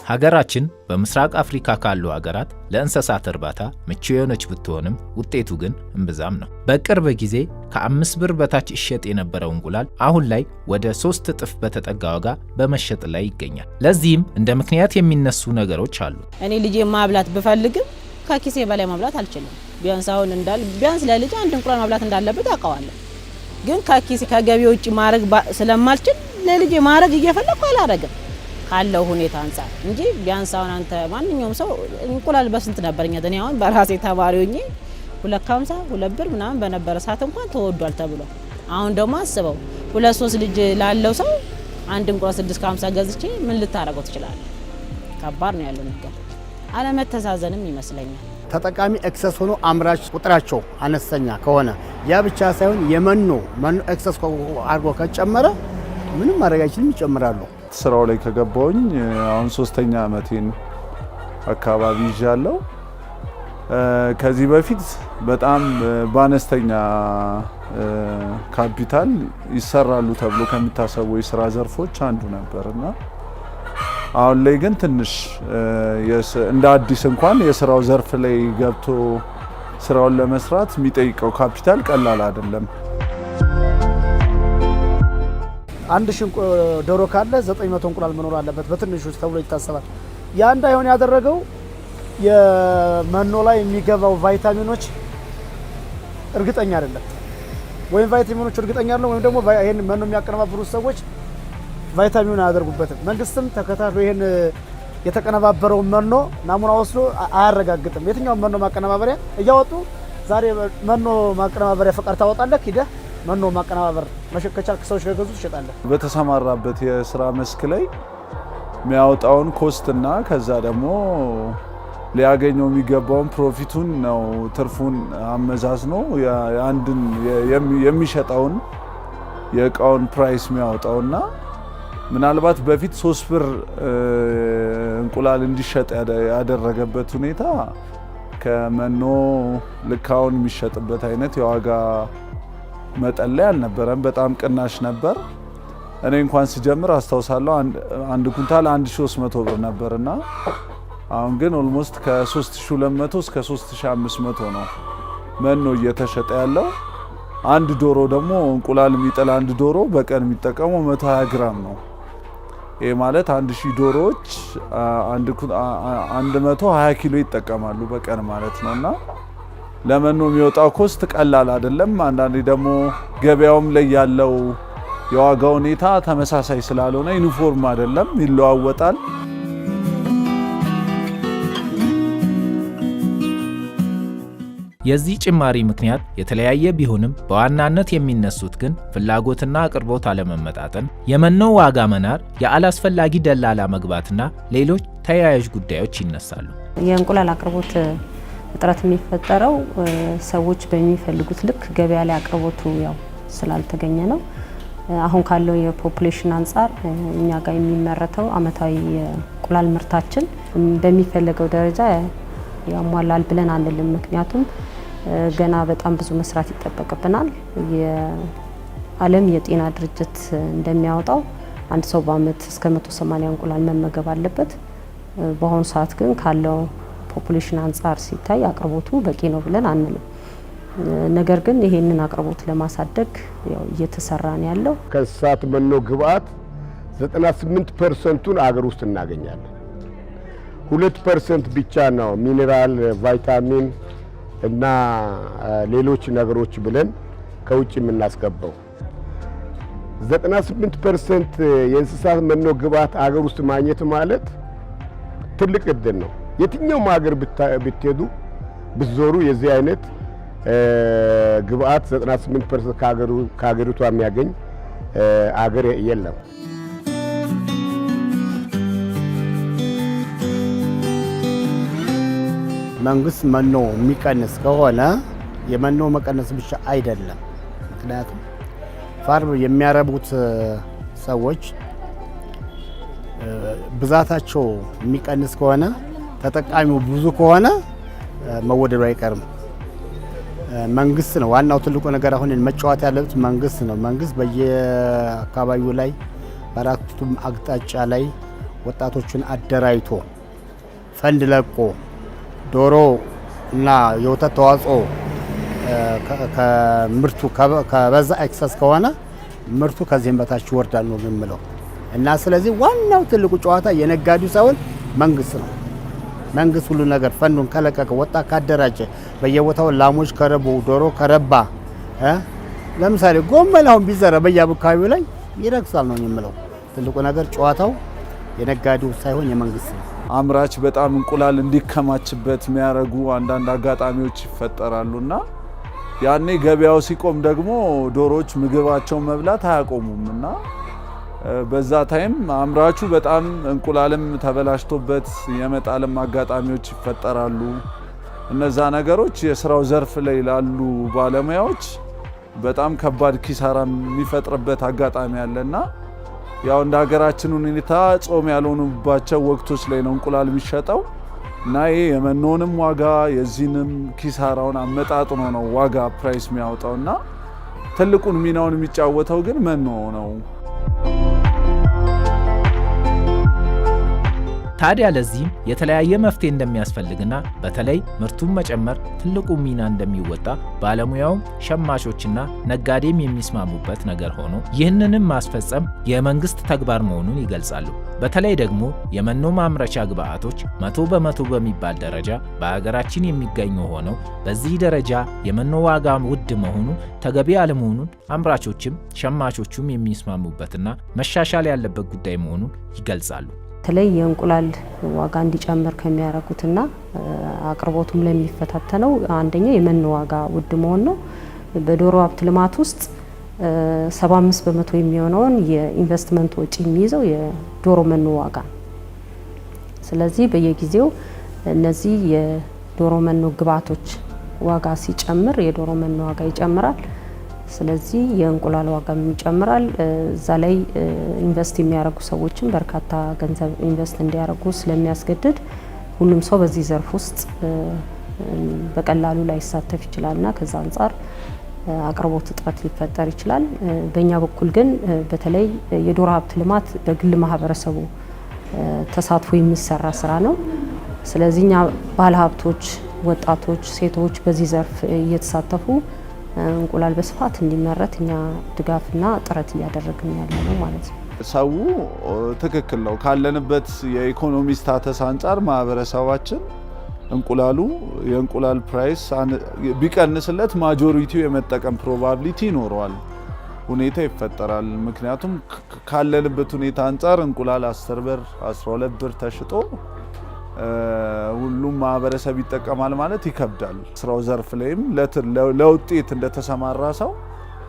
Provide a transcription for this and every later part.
ሀገራችን በምስራቅ አፍሪካ ካሉ ሀገራት ለእንስሳት እርባታ ምቹ የሆነች ብትሆንም ውጤቱ ግን እምብዛም ነው። በቅርብ ጊዜ ከ5 ብር በታች ይሸጥ የነበረው እንቁላል አሁን ላይ ወደ 3 እጥፍ በተጠጋ ዋጋ በመሸጥ ላይ ይገኛል። ለዚህም እንደ ምክንያት የሚነሱ ነገሮች አሉ። እኔ ልጄ ማብላት ብፈልግም ከኪሴ በላይ ማብላት አልችልም። ቢያንስ ለልጅ አንድ እንቁላል ማብላት እንዳለበት አውቀዋለሁ። ግን ከኪሴ ከገቢ ውጪ ማድረግ ስለማልችል ለልጄ ማድረግ እየፈለኩ አላደርግም ካለው ሁኔታ አንፃር እንጂ ቢያንስ አሁን አንተ ማንኛውም ሰው እንቁላል በስንት ነበርኛ እኔ አሁን በራሴ ተማሪ ሆኜ 250 2 ብር ምናምን በነበረ ሰዓት እንኳን ተወዷል ተብሎ አሁን ደግሞ አስበው 2-3 ልጅ ላለው ሰው አንድ እንቁላል 650 ገዝቼ ምን ልታረገው ትችላለህ? ከባድ ነው ያለው ነገር። አለመተዛዘንም ይመስለኛል። ተጠቃሚ ኤክሰስ ሆኖ አምራች ቁጥራቸው አነስተኛ ከሆነ ያ ብቻ ሳይሆን የመኖ ኤክሰስ አድርጎ ከጨመረ ምንም ማድረግ አይችልም፣ ይጨምራሉ። ስራው ላይ ከገባውኝ አሁን 3ኛ አመቴን አካባቢ ይዣለሁ። ከዚህ በፊት በጣም በአነስተኛ ካፒታል ይሰራሉ ተብሎ ከሚታሰቡ የስራ ዘርፎች አንዱ ነበርና አሁን ላይ ግን ትንሽ እንደ አዲስ እንኳን የስራው ዘርፍ ላይ ገብቶ ስራውን ለመስራት የሚጠይቀው ካፒታል ቀላል አይደለም። 1000 ዶሮ ካለ 900 እንቁላል መኖር አለበት በትንሹ ተብሎ ይታሰባል። ያ እንዳይሆን ያደረገው የመኖ ላይ የሚገባው ቫይታሚኖች እርግጠኛ አይደለም። ወይም ቫይታሚኖች እርግጠኛ አይደለም ወይም ደግሞ ይሄን መኖ የሚያቀነባብሩ ሰዎች ቫይታሚኑን አያደርጉበትም። መንግስትም ተከታትሎ ይሄን የተቀነባበረው መኖ ናሙና ወስዶ አያረጋግጥም። የትኛው መኖ ማቀነባበሪያ እያወጡ ዛሬ መኖ ማቀነባበሪያ ፈቃድ ታወጣለህ ሂደህ መኖ ማቀነባበር መሸከቻ ሰዎች ከገዙ ይሸጣል። በተሰማራበት የስራ መስክ ላይ የሚያወጣውን ኮስትና ከዛ ደግሞ ሊያገኘው የሚገባውን ፕሮፊቱን ነው ትርፉን አመዛዝኖ አንድን የሚሸጠውን የእቃውን ፕራይስ የሚያወጣውና ምናልባት በፊት 3 ብር እንቁላል እንዲሸጥ ያደረገበት ሁኔታ ከመኖ ልካውን የሚሸጥበት አይነት የዋጋ መጠን ላይ አልነበረም። በጣም ቅናሽ ነበር። እኔ እንኳን ሲጀምር አስታውሳለሁ አንድ ኩንታል 1300 ብር ነበርና አሁን ግን ኦልሞስት ከ3200 እስከ 3500 ነው መኖ እየተሸጠ ያለው። አንድ ዶሮ ደግሞ እንቁላል የሚጥል አንድ ዶሮ በቀን የሚጠቀመው 120 ግራም ነው። ይሄ ማለት 1000 ዶሮዎች 120 ኪሎ ይጠቀማሉ በቀን ማለት ነውና ለመኖ የሚወጣው ኮስት ቀላል አይደለም። አንዳንዴ ደግሞ ገበያውም ላይ ያለው የዋጋ ሁኔታ ተመሳሳይ ስላልሆነ ዩኒፎርም አይደለም፣ ይለዋወጣል። የዚህ ጭማሪ ምክንያት የተለያየ ቢሆንም በዋናነት የሚነሱት ግን ፍላጎትና አቅርቦት አለመመጣጠን፣ የመኖ ዋጋ መናር፣ የአላስፈላጊ ደላላ መግባትና ሌሎች ተያያዥ ጉዳዮች ይነሳሉ። የእንቁላል አቅርቦት እጥረት የሚፈጠረው ሰዎች በሚፈልጉት ልክ ገበያ ላይ አቅርቦቱ ያው ስላልተገኘ ነው። አሁን ካለው የፖፑሌሽን አንፃር እኛ ጋር የሚመረተው አመታዊ የእንቁላል ምርታችን በሚፈለገው ደረጃ ያሟላል ብለን አንልም። ምክንያቱም ገና በጣም ብዙ መስራት ይጠበቅብናል። የዓለም የጤና ድርጅት እንደሚያወጣው አንድ ሰው በአመት እስከ 180 እንቁላል መመገብ አለበት። በአሁኑ ሰዓት ግን ካለው ፖፑሌሽን አንፃር ሲታይ አቅርቦቱ በቂ ነው ብለን አንልም። ነገር ግን ይሄንን አቅርቦት ለማሳደግ ያው እየተሰራ ነው ያለው። ከእንስሳት መኖ ግብአት 98%ን አገር ውስጥ እናገኛለን። 2% ብቻ ነው ሚኔራል፣ ቫይታሚን እና ሌሎች ነገሮች ብለን ከውጭ የምናስገባው። 98% የእንስሳት መኖ ግብአት አገር ውስጥ ማግኘት ማለት ትልቅ እድል ነው። የትኛውም ሀገር ብትሄዱ ብትዞሩ የዚህ አይነት ግብአት 98% ከሀገሪቷ የሚያገኝ አገር የለም። መንግስት መኖ የሚቀንስ ከሆነ የመኖ መቀነስ ብቻ አይደለም። ምክንያቱም ፋርም የሚያረቡት ሰዎች ብዛታቸው የሚቀንስ ከሆነ ተጠቃሚው ብዙ ከሆነ መወደዱ አይቀርም። መንግስት ነው ዋናው ትልቁ ነገር። አሁን መጫወት ያለበት መንግስት ነው። መንግስት በየአካባቢው ላይ በአራቱም አቅጣጫ ላይ ወጣቶችን አደራጅቶ ፈንድ ለቆ ዶሮ እና የወተት ተዋጽኦ ከምርቱ ከበዛ ኤክሰስ ከሆነ ምርቱ ከዚህም በታች ይወርዳል ነው የምለው እና ስለዚህ ዋናው ትልቁ ጨዋታ የነጋዴው ሳይሆን መንግስት ነው። መንግስት ሁሉ ነገር ፈንዱን ከለቀቀ ወጣ ካደራጀ በየቦታው ላሞች ከረቡ ዶሮ ከረባ ለምሳሌ ጎመን አሁን ቢዘራ በየአካባቢው ላይ ይረክሳል ነው የምለው። ትልቁ ነገር ጨዋታው የነጋዴው ሳይሆን የመንግስት ነው። አምራች በጣም እንቁላል እንዲከማችበት የሚያደርጉ አንዳንድ አጋጣሚዎች ይፈጠራሉና ያኔ ገበያው ሲቆም ደግሞ ዶሮዎች ምግባቸውን መብላት አያቆሙም እና በዛ ታይም አምራቹ በጣም እንቁላልም ተበላሽቶበት የመጣልም አጋጣሚዎች ይፈጠራሉ። እነዛ ነገሮች የስራው ዘርፍ ላይ ላሉ ባለሙያዎች በጣም ከባድ ኪሳራ የሚፈጥርበት አጋጣሚ አለና ያው እንደ ሀገራችን ሁኔታ ጾም ያልሆኑባቸው ወቅቶች ላይ ነው እንቁላል የሚሸጠው እና ይሄ የመኖንም ዋጋ የዚህንም ኪሳራውን አመጣጥኖ ነው ዋጋ ፕራይስ የሚያወጣውና ትልቁን ሚናውን የሚጫወተው ግን መኖ ነው። ታዲያ ለዚህም የተለያየ መፍትሄ እንደሚያስፈልግና በተለይ ምርቱን መጨመር ትልቁ ሚና እንደሚወጣ ባለሙያውም ሸማቾችና ነጋዴም የሚስማሙበት ነገር ሆኖ ይህንንም ማስፈጸም የመንግስት ተግባር መሆኑን ይገልጻሉ። በተለይ ደግሞ የመኖ ማምረቻ ግብዓቶች 100% በሚባል ደረጃ በሀገራችን የሚገኙ ሆነው በዚህ ደረጃ የመኖ ዋጋ ውድ መሆኑ ተገቢ አለመሆኑን አምራቾችም ሸማቾቹም የሚስማሙበትና መሻሻል ያለበት ጉዳይ መሆኑን ይገልጻሉ። በተለይ የእንቁላል ዋጋ እንዲጨምር ከሚያደርጉትና አቅርቦቱም ላይ የሚፈታተነው አንደኛው የመኖ ዋጋ ውድ መሆን ነው። በዶሮ ሀብት ልማት ውስጥ 75% የሚሆነውን የኢንቨስትመንት ወጪ የሚይዘው የዶሮ መኖ ዋጋ። ስለዚህ በየጊዜው እነዚህ የዶሮ መኖ ግብዓቶች ዋጋ ሲጨምር የዶሮ መኖ ዋጋ ይጨምራል። ስለዚህ የእንቁላል ዋጋም ይጨምራል። እዛ ላይ ኢንቨስት የሚያደርጉ ሰዎችን በርካታ ገንዘብ ኢንቨስት እንዲያደርጉ ስለሚያስገድድ ሁሉም ሰው በዚህ ዘርፍ ውስጥ በቀላሉ ላይሳተፍ ይችላልና ከዛ አንጻር አቅርቦት እጥረት ሊፈጠር ይችላል። በእኛ በኩል ግን በተለይ የዶሮ ሀብት ልማት በግል ማህበረሰቡ ተሳትፎ የሚሰራ ስራ ነው። ስለዚህ እኛ ባለሀብቶች፣ ወጣቶች፣ ሴቶች በዚህ ዘርፍ እየተሳተፉ እንቁላል በስፋት እንዲመረት እኛ ድጋፍና ጥረት እያደረግን ያለ ነው ማለት ነው። ሰው ትክክል ነው። ካለንበት የኢኮኖሚ ስታተስ አንጻር ማህበረሰባችን የእንቁላል ፕራይስ ቢቀንስለት ማጆሪቲው የመጠቀም ፕሮባቢሊቲ ይኖረዋል፣ ሁኔታ ይፈጠራል። ምክንያቱም ካለንበት ሁኔታ አንጻር እንቁላል 10 ብር 12 ብር ተሽጦ ሁሉም ማህበረሰብ ይጠቀማል ማለት ይከብዳል። ስራው ዘርፍ ላይም ለውጤት እንደተሰማራ ሰው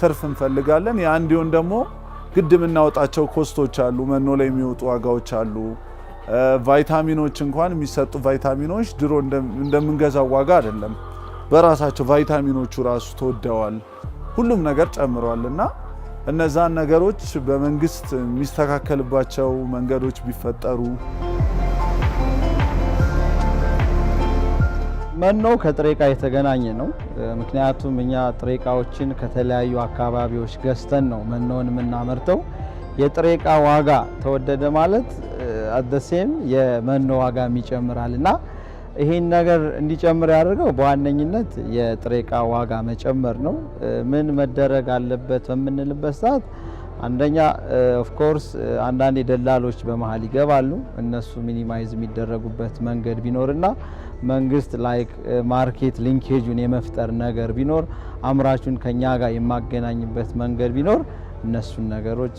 ትርፍ እንፈልጋለን። ያ እንዲሆን ደግሞ ግድ የምናወጣቸው ኮስቶች አሉ። መኖ ላይ የሚወጡ ዋጋዎች አሉ። ቫይታሚኖች እንኳን የሚሰጡ ቫይታሚኖች ድሮ እንደምንገዛው ዋጋ አይደለም። በራሳቸው ቫይታሚኖቹ ራሱ ተወደዋል። ሁሉም ነገር ጨምሯል እና እነዛን ነገሮች በመንግስት የሚስተካከልባቸው መንገዶች ቢፈጠሩ። መኖ ከጥሬ ዕቃ የተገናኘ ነው። ምክንያቱም እኛ ጥሬ ዕቃዎችን ከተለያዩ አካባቢዎች ገዝተን ነው መኖን የምናመርተው። የጥሬ ዕቃ ዋጋ ተወደደ ማለት አደሴም የመኖ ዋጋም ይጨምራል እና ይሄን ነገር እንዲጨምር ያደርገው በዋነኝነት የጥሬ ዕቃ ዋጋ መጨመር ነው። ምን መደረግ አለበት በምንልበት ሰዓት አንደኛ ኦፍ ኮርስ አንዳንድ ደላሎች በመሃል ይገባሉ። እነሱ ሚኒማይዝ የሚደረጉበት መንገድ ቢኖርና መንግስት ላይክ ማርኬት ሊንኬጁን የመፍጠር ነገር ቢኖር፣ አምራቹን ከኛ ጋር የማገናኝበት መንገድ ቢኖር እነሱን ነገሮች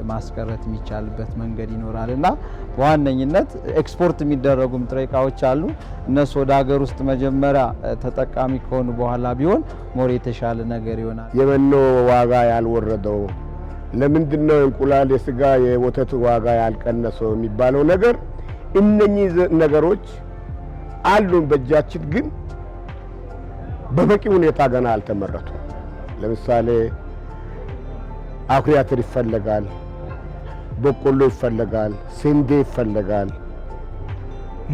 ማስቀረት የሚቻልበት መንገድ ይኖራል እና በዋነኝነት ኤክስፖርት የሚደረጉም ጥሬ ዕቃዎች አሉ። እነሱ ወደ ሀገር ውስጥ መጀመሪያ ተጠቃሚ ከሆኑ በኋላ ቢሆን ሞር የተሻለ ነገር ይሆናል። የመኖ ዋጋ ያልወረደው ለምንድነው? እንቁላል፣ የስጋ፣ የወተት ዋጋ ያልቀነሰው የሚባለው ነገር እነኚህ ነገሮች አሉን በእጃችን፣ ግን በበቂ ሁኔታ ገና አልተመረቱም። ለምሳሌ አኩሪ አተር ይፈለጋል፣ በቆሎ ይፈለጋል፣ ስንዴ ይፈለጋል።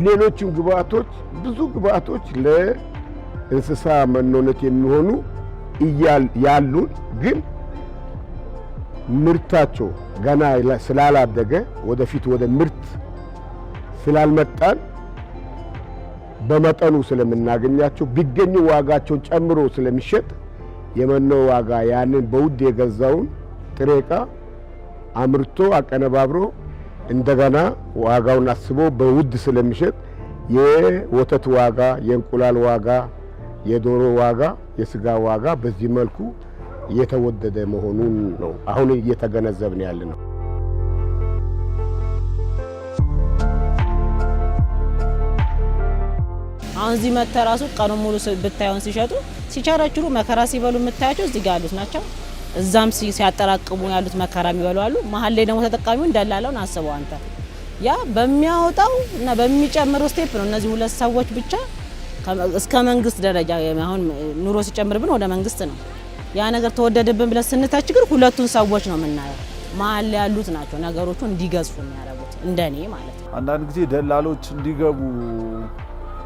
ሌሎችም ግብአቶች፣ ብዙ ግብአቶች ለእንስሳ መኖነት የሚሆኑ ያሉን ግን ምርታቸው ገና ስላላደገ ወደፊት ወደ ምርት ስላልመጣን በመጠኑ ስለምናገኛቸው ቢገኙ ዋጋቸውን ጨምሮ ስለሚሸጥ የመኖ ዋጋ ያንን በውድ የገዛውን ጥሬ ዕቃ አምርቶ አቀነባብሮ እንደገና ዋጋውን አስቦ በውድ ስለሚሸጥ የወተት ዋጋ፣ የእንቁላል ዋጋ፣ የዶሮ ዋጋ፣ የስጋ ዋጋ በዚህ መልኩ እየተወደደ መሆኑን ነው አሁን እየተገነዘብን ያለነው። አሁን እዚህ መተህ ራሱ ቀኑን ሙሉ ብታዩን ሲሸጡ ሲቸረችሩ መከራ ሲበሉ የምታያቸው እዚህ ጋር ያሉት ናቸው። እዛም ሲያጠራቅሙ ያሉት መከራ የሚበሉ አሉ። መሀል ላይ ደግሞ ተጠቃሚውን ደላላውን አስበው አንተ ያ በሚያወጣው እና በሚጨምረው ስቴፕ ነው። እነዚህ ሁለት ሰዎች ብቻ እስከ መንግስት ደረጃ አሁን ኑሮ ሲጨምርብን ወደ መንግስት ነው ያ ነገር ተወደደብን ብለን ስንታች ግን ሁለቱን ሰዎች ነው የምናየው። መሀል ላይ ያሉት ናቸው ነገሮቹ እንዲገዝፉ የሚያደርጉት እንደኔ ማለት ነው። አንዳንድ ጊዜ ደላሎች እንዲገቡ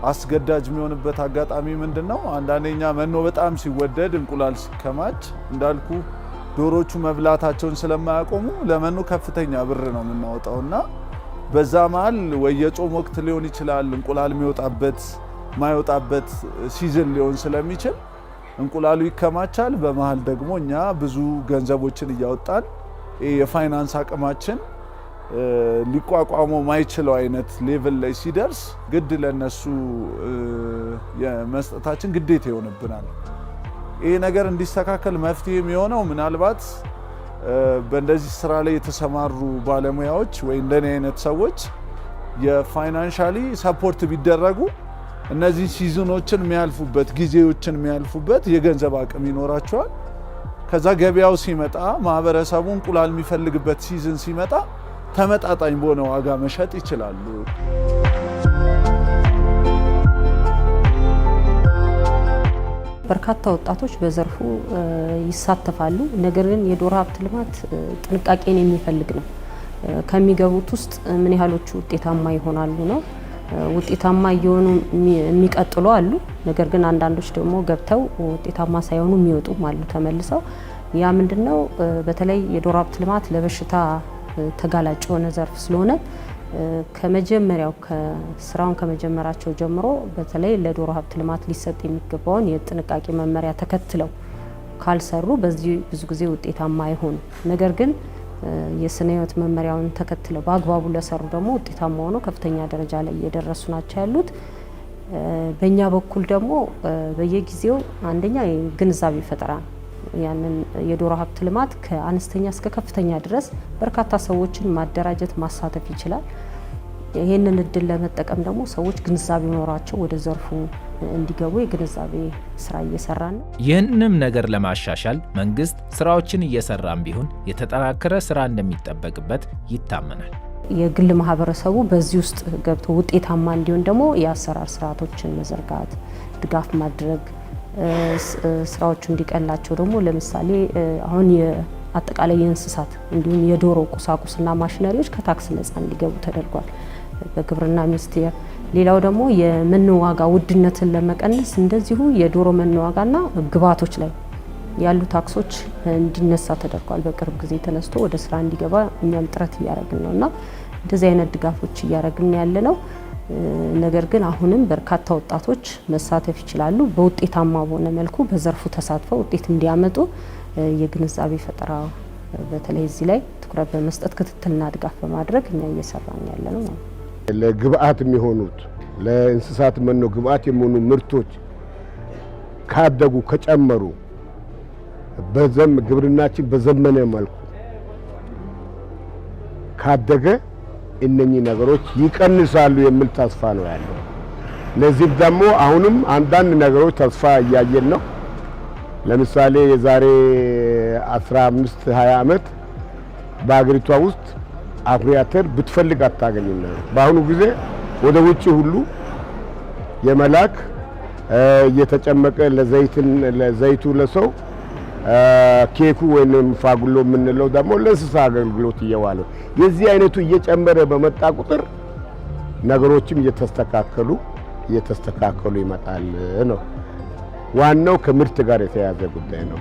አስገዳጅ የሚሆንበት አጋጣሚ ምንድነው? አንዳንደኛ መኖ በጣም ሲወደድ እንቁላል ሲከማች እንዳልኩ ዶሮቹ መብላታቸውን ስለማያቆሙ ለመኖ ከፍተኛ ብር ነው የምናወጣውና በዛ መሀል ወይ የጾም ወቅት ሊሆን ይችላል እንቁላል የሚወጣበት ማይወጣበት ሲዝን ሊሆን ስለሚችል እንቁላሉ ይከማቻል። በመሀል ደግሞ እኛ ብዙ ገንዘቦችን እያወጣን የፋይናንስ አቅማችን ሊቋቋመው ማይችለው አይነት ሌቭል ላይ ሲደርስ ግድ ለነሱ የመስጠታችን ግዴታ ይሆንብናል። ይሄ ነገር እንዲስተካከል መፍትሄ የሚሆነው ምናልባት በእንደዚህ ስራ ላይ የተሰማሩ ባለሙያዎች ወይ እንደኔ አይነት ሰዎች የፋይናንሻሊ ሰፖርት ቢደረጉ እነዚህ ሲዝኖችን የሚያልፉበት ጊዜዎችን የሚያልፉበት የገንዘብ አቅም ይኖራቸዋል። ከዛ ገበያው ሲመጣ ማህበረሰቡ እንቁላል የሚፈልግበት ሲዝን ሲመጣ ተመጣጣኝ በሆነ ዋጋ መሸጥ ይችላሉ። በርካታ ወጣቶች በዘርፉ ይሳተፋሉ። ነገር ግን የዶሮ ሀብት ልማት ጥንቃቄን የሚፈልግ ነው። ከሚገቡት ውስጥ ምን ያህሎቹ ውጤታማ ይሆናሉ ነው። ውጤታማ እየሆኑ የሚቀጥሉ አሉ። ነገር ግን አንዳንዶች ደግሞ ገብተው ውጤታማ ሳይሆኑ የሚወጡም አሉ ተመልሰው። ያ ምንድነው? በተለይ የዶሮ ሀብት ልማት ለበሽታ ተጋላጭ የሆነ ዘርፍ ስለሆነ ከመጀመሪያው ስራውን ከመጀመራቸው ጀምሮ በተለይ ለዶሮ ሀብት ልማት ሊሰጥ የሚገባውን የጥንቃቄ መመሪያ ተከትለው ካልሰሩ በዚህ ብዙ ጊዜ ውጤታማ አይሆኑ። ነገር ግን የስነ ህይወት መመሪያውን ተከትለው በአግባቡ ለሰሩ ደግሞ ውጤታማ ሆነው ከፍተኛ ደረጃ ላይ እየደረሱ ናቸው ያሉት። በእኛ በኩል ደግሞ በየጊዜው አንደኛ ግንዛቤ ፈጠራ ነው። ያንን የዶሮ ሀብት ልማት ከአነስተኛ እስከ ከፍተኛ ድረስ በርካታ ሰዎችን ማደራጀት ማሳተፍ ይችላል። ይህንን እድል ለመጠቀም ደግሞ ሰዎች ግንዛቤ ኖሯቸው ወደ ዘርፉ እንዲገቡ የግንዛቤ ስራ እየሰራን ነው። ይህንንም ነገር ለማሻሻል መንግስት ስራዎችን እየሰራም ቢሆን የተጠናከረ ስራ እንደሚጠበቅበት ይታመናል። የግል ማህበረሰቡ በዚህ ውስጥ ገብቶ ውጤታማ እንዲሆን ደግሞ የአሰራር ስርዓቶችን መዘርጋት፣ ድጋፍ ማድረግ፣ ስራዎቹ እንዲቀላቸው ደግሞ ለምሳሌ አሁን አጠቃላይ የእንስሳት እንዲሁም የዶሮ ቁሳቁስና ማሽነሪዎች ከታክስ ነፃ እንዲገቡ ተደርጓል በግብርና ሚኒስቴር። ሌላው ደግሞ የመኖ ዋጋ ውድነትን ለመቀነስ እንደዚሁ የዶሮ መኖ ዋጋና ግብዓቶች ላይ ያሉ ታክሶች እንዲነሳ ተደርጓል። በቅርብ ጊዜ ተነስቶ ወደ ስራ እንዲገባ እኛም ጥረት እያደረግን ነውና እንደዚህ አይነት ድጋፎች እያደረግን ያለ ነው። ነገር ግን አሁንም በርካታ ወጣቶች መሳተፍ ይችላሉ። በውጤታማ በሆነ መልኩ በዘርፉ ተሳትፈው ውጤት እንዲያመጡ የግንዛቤ ፈጠራ በተለይ እዚህ ላይ ትኩረት በመስጠት ክትትልና ድጋፍ በማድረግ እኛ እየሰራን ያለ ነው። ለግብአት የሚሆኑት ለእንስሳት መኖ ግብአት የሚሆኑ ምርቶች ካደጉ ከጨመሩ ግብርናችን በዘመነ መልኩ ካደገ እነኚህ ነገሮች ይቀንሳሉ የሚል ተስፋ ነው ያለው። ለዚህ ደግሞ አሁንም አንዳንድ ነገሮች ተስፋ እያየን ነው። ለምሳሌ የዛሬ 15-20 ዓመት በአገሪቷ ውስጥ አኩሪ አተር ብትፈልግ አታገኝም ነበር። በአሁኑ ጊዜ ወደ ውጪ ሁሉ የመላክ እየተጨመቀ ለዘይቱ ለሰው ኬኩ ወይንም ፋጉሎ የምንለው ደግሞ ለእንስሳ አገልግሎት እየዋለ የዚህ አይነቱ እየጨመረ በመጣ ቁጥር ነገሮችም እየተስተካከሉ ይመጣል ነው። ዋናው ከምርት ጋር የተያያዘ ጉዳይ ነው።